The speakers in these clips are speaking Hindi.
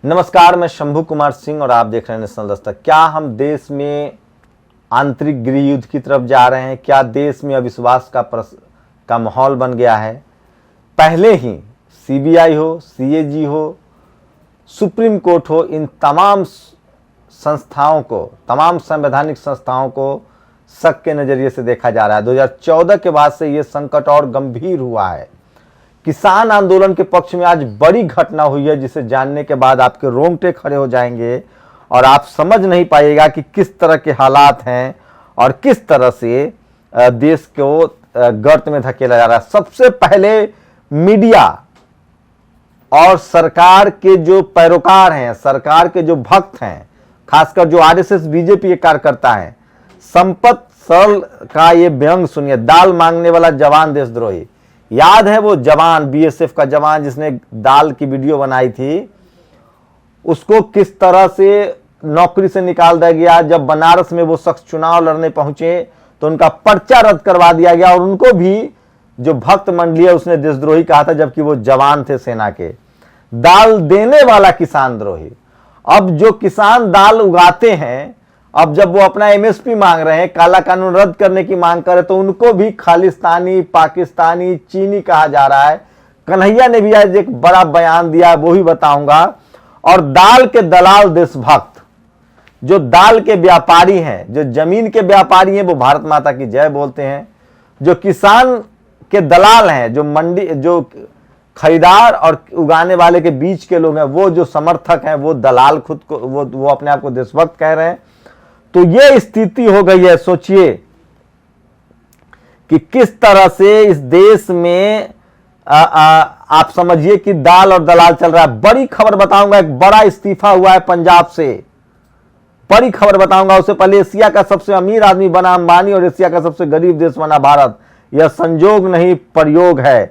नमस्कार, मैं शंभू कुमार सिंह और आप देख रहे हैं नेशनल दस्तक। क्या हम देश में आंतरिक गृह युद्ध की तरफ जा रहे हैं? क्या देश में अविश्वास का माहौल बन गया है? पहले ही सीबीआई हो, सीएजी हो, सुप्रीम कोर्ट हो, इन तमाम संस्थाओं को, तमाम संवैधानिक संस्थाओं को शक के नजरिए से देखा जा रहा है। 2014 के बाद से ये संकट और गंभीर हुआ है। किसान आंदोलन के पक्ष में आज बड़ी घटना हुई है, जिसे जानने के बाद आपके रोंगटे खड़े हो जाएंगे और आप समझ नहीं पाइएगा कि किस तरह के हालात हैं और किस तरह से देश को गर्त में धकेला जा रहा है। सबसे पहले मीडिया और सरकार के जो पैरोकार हैं, सरकार के जो भक्त हैं, खासकर जो आरएसएस बीजेपी के कार्यकर्ता हैं, संपत सरल का ये व्यंग सुनिए। दाल मांगने वाला जवान देशद्रोही। याद है वो जवान, बीएसएफ का जवान जिसने दाल की वीडियो बनाई थी, उसको किस तरह से नौकरी से निकाल दिया गया। जब बनारस में वो शख्स चुनाव लड़ने पहुंचे तो उनका पर्चा रद्द करवा दिया गया और उनको भी जो भक्त मंडली है उसने देशद्रोही कहा था, जबकि वो जवान थे सेना के। दाल देने वाला किसान द्रोही। अब जो किसान दाल उगाते हैं, अब जब वो अपना एमएसपी मांग रहे हैं, काला कानून रद्द करने की मांग कर रहे, तो उनको भी खालिस्तानी, पाकिस्तानी, चीनी कहा जा रहा है। कन्हैया ने भी आज एक बड़ा बयान दिया, वो भी बताऊंगा। और दाल के दलाल देशभक्त, जो दाल के व्यापारी हैं, जो जमीन के व्यापारी हैं, वो भारत माता की जय बोलते हैं। जो किसान के दलाल हैं, जो मंडी, जो खरीदार और उगाने वाले के बीच के लोग हैं, वो जो समर्थक हैं, वो दलाल खुद को, वो अपने आप को देशभक्त कह रहे हैं। तो ये स्थिति हो गई है। सोचिए कि किस तरह से इस देश में आप समझिए कि दाल और दलाल चल रहा है। बड़ी खबर बताऊंगा, एक बड़ा इस्तीफा हुआ है पंजाब से। बड़ी खबर बताऊंगा। उससे पहले एशिया का सबसे अमीर आदमी बना अंबानी और एशिया का सबसे गरीब देश बना भारत। यह संजोग नहीं, प्रयोग है।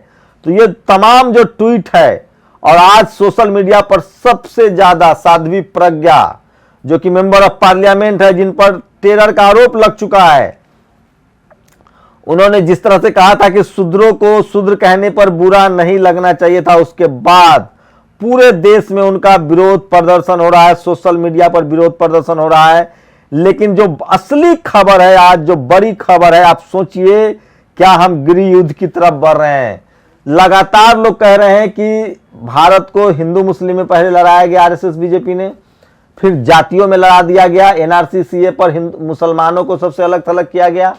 तो ये तमाम जो ट्वीट है, और आज सोशल मीडिया पर सबसे ज्यादा साध्वी प्रज्ञा, जो कि मेंबर ऑफ पार्लियामेंट है, जिन पर टेरर का आरोप लग चुका है, उन्होंने जिस तरह से कहा था कि शूद्रों को शूद्र कहने पर बुरा नहीं लगना चाहिए था, उसके बाद पूरे देश में उनका विरोध प्रदर्शन हो रहा है, सोशल मीडिया पर विरोध प्रदर्शन हो रहा है। लेकिन जो असली खबर है, आज जो बड़ी खबर है, आप सोचिए, क्या हम गृह युद्ध की तरफ बढ़ रहे हैं? लगातार लोग कह रहे हैं कि भारत को हिंदू मुस्लिम में पहले लड़ाया गया आरएसएस बीजेपी ने, फिर जातियों में लड़ा दिया गया। एनआरसी सीए पर मुसलमानों को सबसे अलग थलग किया गया,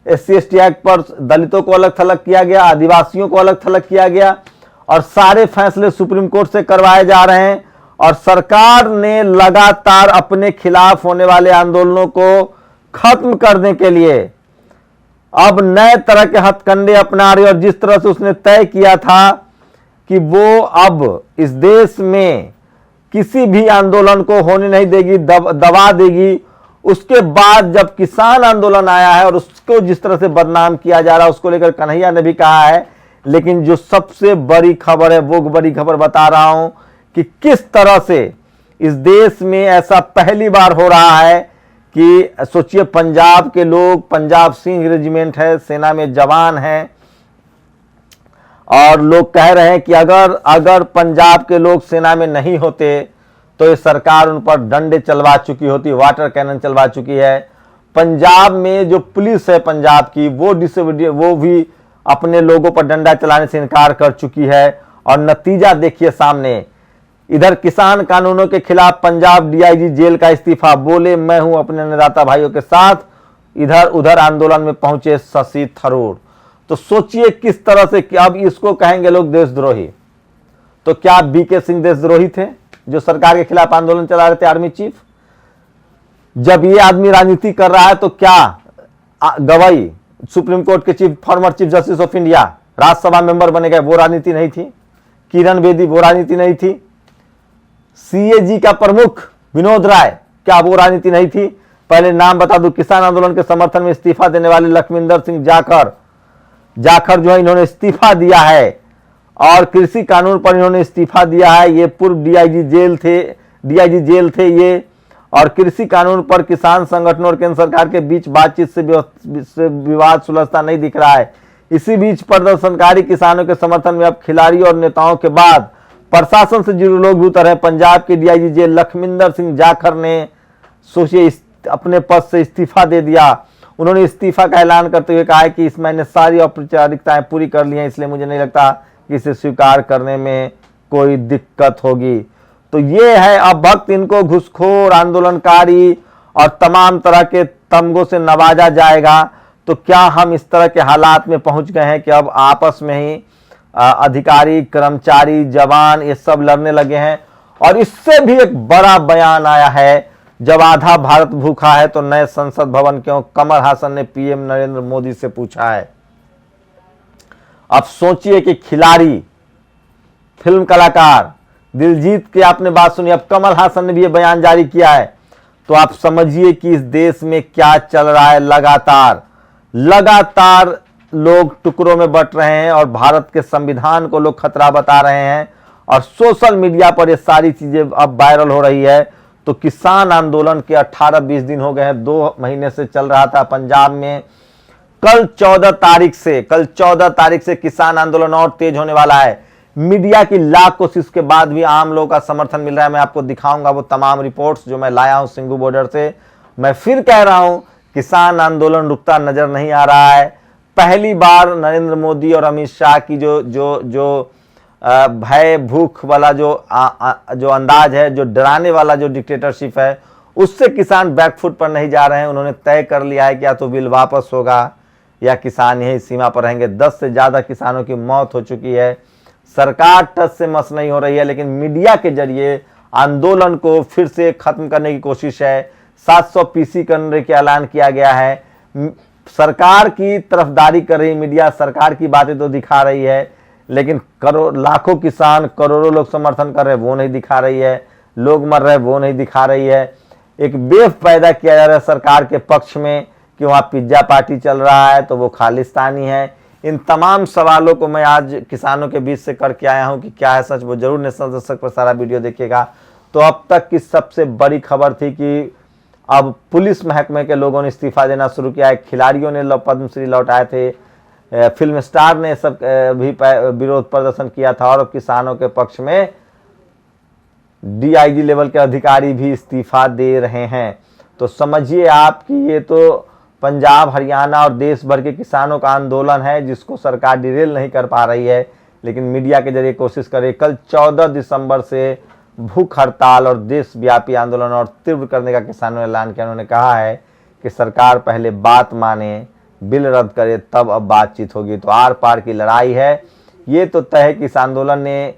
एससी एसटी एक्ट पर दलितों को अलग थलग किया गया, आदिवासियों को अलग थलग किया गया, और सारे फैसले सुप्रीम कोर्ट से करवाए जा रहे हैं। और सरकार ने लगातार अपने खिलाफ होने वाले आंदोलनों को खत्म करने के लिए अब नए तरह के हथकंडे अपना रही। और जिस तरह से उसने तय किया था कि वो अब इस देश में किसी भी आंदोलन को होने नहीं देगी, दबा देगी, उसके बाद जब किसान आंदोलन आया है और उसको जिस तरह से बदनाम किया जा रहा है, उसको लेकर कन्हैया ने भी कहा है। लेकिन जो सबसे बड़ी खबर है, वो बड़ी खबर बता रहा हूं कि किस तरह से इस देश में ऐसा पहली बार हो रहा है कि सोचिए, पंजाब के लोग, पंजाब सिंह रेजिमेंट है, सेना में जवान हैं, और लोग कह रहे हैं कि अगर पंजाब के लोग सेना में नहीं होते तो ये सरकार उन पर डंडे चलवा चुकी होती, वाटर कैनन चलवा चुकी है। पंजाब में जो पुलिस है पंजाब की, वो भी अपने लोगों पर डंडा चलाने से इनकार कर चुकी है। और नतीजा देखिए सामने। इधर किसान कानूनों के खिलाफ पंजाब डीआईजी जेल का इस्तीफा, बोले मैं हूं अपने अन्नदाता भाइयों के साथ। इधर उधर आंदोलन में पहुंचे शशि थरूर। तो सोचिए किस तरह से कि अब इसको कहेंगे लोग देशद्रोही। तो क्या बीके सिंह देशद्रोही थे जो सरकार के खिलाफ आंदोलन चला रहे थे, आर्मी चीफ? जब ये आदमी राजनीति कर रहा है तो क्या गवाई सुप्रीम कोर्ट के former chief justice of India, Rajya Sabha member बने गए, वो राजनीति नहीं थी? किरण बेदी, वो राजनीति नहीं थी? सीएजी का प्रमुख विनोद राय, क्या वो राजनीति नहीं थी? पहले नाम बता दूं, किसान आंदोलन के समर्थन में इस्तीफा देने वाले लखविंदर सिंह जाखड़ जो है, इन्होंने इस्तीफा दिया है। और कृषि कानून पर इन्होंने इस्तीफा दिया है। ये पूर्व डीआईजी जेल थे ये। और कृषि कानून पर किसान संगठनों और केंद्र सरकार के बीच बातचीत से विवाद सुलझता नहीं दिख रहा है। इसी बीच प्रदर्शनकारी किसानों के समर्थन में अब खिलाड़ी और नेताओं के बाद प्रशासन से जुड़े लोग भी उतर हैं। पंजाब के डीआईजी जे लखविंदर सिंह जाखड़ ने सोचिए अपने पद से इस्तीफा दे दिया। उन्होंने इस्तीफा का ऐलान करते हुए कहा है कि इस मैंने सारी औपचारिकताएं पूरी कर ली हैं, इसलिए मुझे नहीं लगता कि इसे स्वीकार करने में कोई दिक्कत होगी। तो ये है, अब वक्त इनको घुसखोर, आंदोलनकारी और तमाम तरह के तमगों से नवाजा जाएगा। तो क्या हम इस तरह के हालात में पहुंच गए हैं कि अब आपस में ही अधिकारी, कर्मचारी, जवान ये सब लड़ने लगे हैं। और इससे भी एक बड़ा बयान आया है, जब आधा भारत भूखा है तो नए संसद भवन क्यों, कमल हासन ने पीएम नरेंद्र मोदी से पूछा है। अब सोचिए कि खिलाड़ी, फिल्म कलाकार, दिलजीत की आपने बात सुनी, अब कमल हासन ने भी ये बयान जारी किया है। तो आप समझिए कि इस देश में क्या चल रहा है। लगातार लोग टुकड़ों में बंट रहे हैं और भारत के संविधान को लोग खतरा बता रहे हैं और सोशल मीडिया पर ये सारी चीजें अब वायरल हो रही है। तो किसान आंदोलन के 18-20 दिन हो गए हैं, 2 महीने से चल रहा था पंजाब में। कल 14 तारीख से किसान आंदोलन और तेज होने वाला है। मीडिया की लाख कोशिश के बाद भी आम लोगों का समर्थन मिल रहा है। मैं आपको दिखाऊंगा वो तमाम रिपोर्ट्स जो मैं लाया हूं सिंघू बॉर्डर से। मैं फिर कह रहा हूं, किसान आंदोलन रुकता नजर नहीं आ रहा है। पहली बार नरेंद्र मोदी और अमित शाह की जो भय भूख वाला जो अंदाज है, जो डराने वाला जो डिक्टेटरशिप है, उससे किसान बैकफुट पर नहीं जा रहे हैं। उन्होंने तय कर लिया है कि या तो बिल वापस होगा या किसान यही सीमा पर रहेंगे। 10 से ज्यादा किसानों की मौत हो चुकी है। सरकार टस से मस नहीं हो रही है, लेकिन मीडिया के जरिए आंदोलन को फिर से खत्म करने की कोशिश है। 700 पीसी करने का ऐलान किया गया है। सरकार की तरफदारी कर रही मीडिया, सरकार की बातें तो दिखा रही है, लेकिन लाखों किसान, करोड़ों लोग समर्थन कर रहे हैं वो नहीं दिखा रही है। लोग मर रहे वो नहीं दिखा रही है। एक बेफ पैदा किया जा रहा है सरकार के पक्ष में कि वहां पिज्जा पार्टी चल रहा है तो वो खालिस्तानी है। इन तमाम सवालों को मैं आज किसानों के बीच से करके आया हूं कि क्या है सच, वो जरूर नेशनल दस्तक पर सारा वीडियो देखिएगा। तो अब तक की सबसे बड़ी खबर थी कि अब पुलिस महकमे के लोगों ने इस्तीफा देना शुरू किया है। खिलाड़ियों ने पद्मश्री लौटाए थे, फिल्म स्टार ने सब भी विरोध प्रदर्शन किया था और किसानों के पक्ष में डीआईजी लेवल के अधिकारी भी इस्तीफा दे रहे हैं। तो समझिए आप कि ये तो पंजाब, हरियाणा और देश भर के किसानों का आंदोलन है जिसको सरकार डिरेल नहीं कर पा रही है, लेकिन मीडिया के जरिए कोशिश करे। कल 14 दिसंबर से भूख हड़ताल और देशव्यापी आंदोलन और तीव्र करने का किसानों ने ऐलान किया। उन्होंने कहा है कि सरकार पहले बात माने, बिल रद्द करे, तब अब बातचीत होगी। तो आर पार की लड़ाई है। ये तो तय है कि इस आंदोलन ने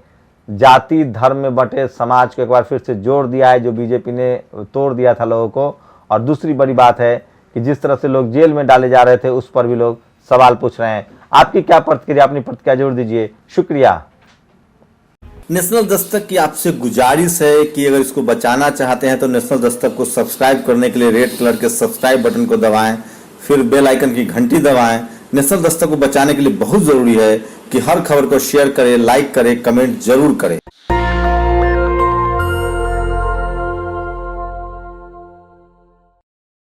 जाति धर्म में बंटे समाज को एक बार फिर से जोड़ दिया है, जो बीजेपी ने तोड़ दिया था लोगों को। और दूसरी बड़ी बात है कि जिस तरह से लोग जेल में डाले जा रहे थे उस पर भी लोग सवाल पूछ रहे हैं। आपकी क्या प्रतिक्रिया, अपनी प्रतिक्रिया जरूर दीजिए। शुक्रिया। नेशनल दस्तक की आपसे गुजारिश है कि अगर इसको बचाना चाहते हैं तो नेशनल दस्तक को सब्सक्राइब करने के लिए रेड कलर के सब्सक्राइब बटन को दबाएं, फिर बेल आइकन की घंटी दबाएं। नेशनल दस्तक को बचाने के लिए बहुत जरूरी है कि हर खबर को शेयर करें, लाइक करें, कमेंट जरूर करें।